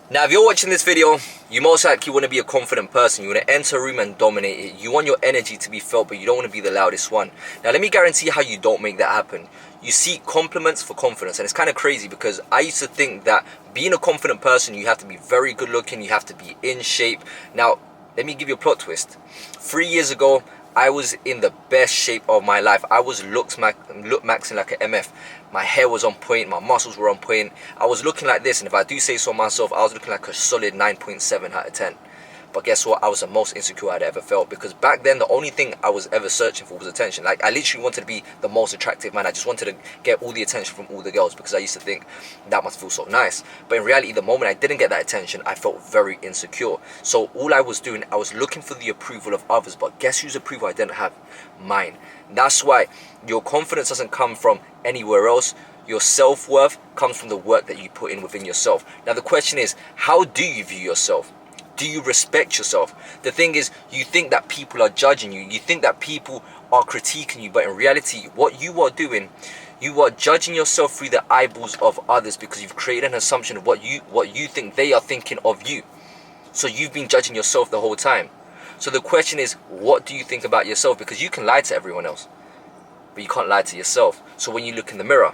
Now, if you're watching this video, you most likely want to be a confident person. You want to enter a room and dominate it. You want your energy to be felt, but you don't want to be the loudest one. Now, let me guarantee how you don't make that happen. You seek compliments for confidence, and it's kind of crazy because I used to think that being a confident person, you have to be very good looking, you have to be in shape. Now, let me give you a plot twist. 3 years ago, I was in the best shape of my life. I was look maxing like an MF. My hair was on point, my muscles were on point. I was looking like this, and if I do say so myself, I was looking like a solid 9.7 out of 10. But guess what? I was the most insecure I'd ever felt, because back then the only thing I was ever searching for was attention. Like, I literally wanted to be the most attractive man. I just wanted to get all the attention from all the girls, because I used to think that must feel so nice. But in reality, the moment I didn't get that attention, I felt very insecure. So all I was doing, I was looking for the approval of others. But guess whose approval I didn't have? Mine. That's why your confidence doesn't come from anywhere else. Your self-worth comes from the work that you put in within yourself. Now the question is, how do you view yourself? Do you respect yourself? The thing is, you think that people are judging you. You think that people are critiquing you. But in reality, what you are doing, you are judging yourself through the eyeballs of others, because you've created an assumption of what you think they are thinking of you. So you've been judging yourself the whole time. So the question is, what do you think about yourself? Because you can lie to everyone else, but you can't lie to yourself. So when you look in the mirror,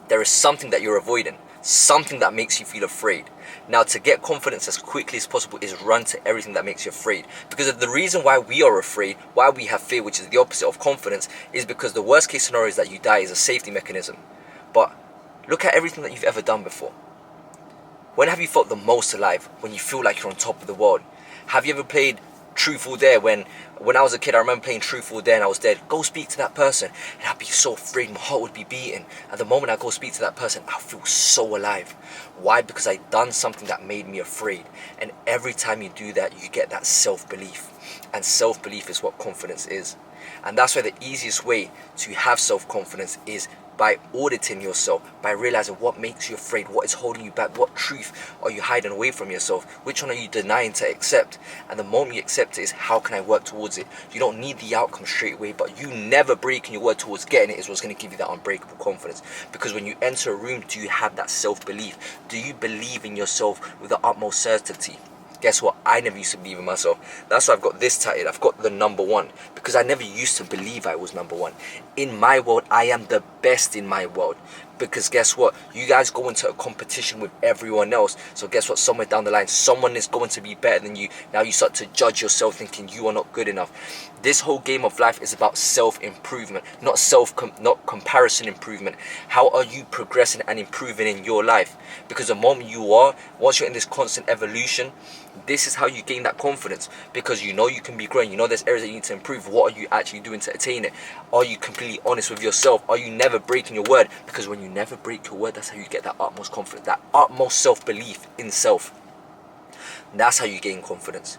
there is something that you're avoiding, something that makes you feel afraid. Now, to get confidence as quickly as possible is run to everything that makes you afraid. Because the reason why we are afraid, why we have fear, which is the opposite of confidence, is because the worst case scenario is that you die as a safety mechanism. But look at everything that you've ever done before. When have you felt the most alive? When you feel like you're on top of the world. Have you ever played Truth or Dare? When I was a kid, I remember playing Truth or Dare and I was dead. Go speak to that person. And I'd be so afraid, my heart would be beating. At the moment I go speak to that person, I feel so alive. Why? Because I'd done something that made me afraid. And every time you do that, you get that self-belief. And self-belief is what confidence is. And that's why the easiest way to have self-confidence is by auditing yourself, by realizing what makes you afraid, what is holding you back, what truth are you hiding away from yourself, which one are you denying to accept. And the moment you accept it is, how can I work towards it? You don't need the outcome straight away, but you never breaking your word towards getting it is what's going to give you that unbreakable confidence. Because when you enter a room, do you have that self-belief? Do you believe in yourself with the utmost certainty? Guess what? I never used to believe in myself. That's why I've got this tatted. I've got the number one, because I never used to believe I was number one. In my world, I am the best in my world. Because guess what? You guys go into a competition with everyone else. So guess what? Somewhere down the line, someone is going to be better than you. Now you start to judge yourself, thinking you are not good enough. This whole game of life is about self-improvement, not comparison improvement. How are you progressing and improving in your life? Because the moment once you're in this constant evolution, this is how you gain that confidence, because you know you can be growing. You know there's areas that you need to improve. What are you actually doing to attain it? Are you completely honest with yourself? Are you never breaking your word? Because when you never break your word, that's how you get that utmost confidence, that utmost self-belief in self. And that's how you gain confidence,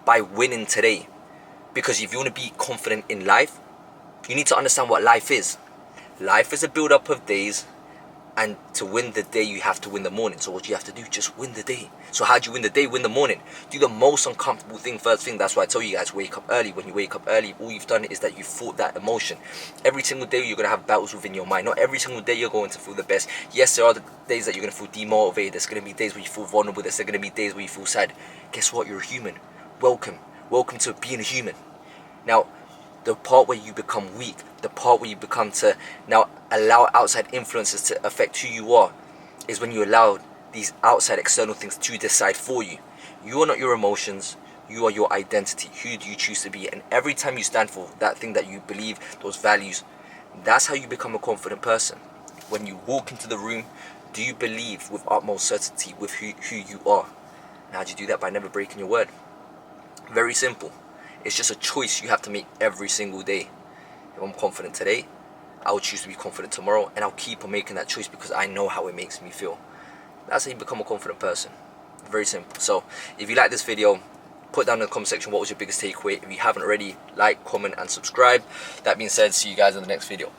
by winning today. Because if you want to be confident in life, you need to understand what life is. Life is a build-up of days. And to win the day, you have to win the morning. So what do you have to do? Just win the day. So how do you win the day? Win the morning. Do the most uncomfortable thing first thing. That's why I tell you guys, wake up early. When you wake up early, all you've done is that you fought that emotion. Every single day you're going to have battles within your mind. Not every single day you're going to feel the best. Yes, there are the days that you're going to feel demotivated. There's going to be days where you feel vulnerable. There's going to be days where you feel sad. Guess what? You're a human. Welcome. Welcome to being a human. Now, the part where you become weak, the part where you become to now allow outside influences to affect who you are, is when you allow these outside external things to decide for you. You are not your emotions, you are your identity. Who do you choose to be? And every time you stand for that thing that you believe, those values, that's how you become a confident person. When you walk into the room, do you believe with utmost certainty with who you are? And how do you do that? By never breaking your word. Very simple. It's just a choice you have to make every single day. If I'm confident today, I will choose to be confident tomorrow, and I'll keep on making that choice because I know how it makes me feel. That's how you become a confident person. Very simple. So if you like this video, put down in the comment section what was your biggest takeaway. If you haven't already, like, comment and subscribe. That being said, see you guys in the next video.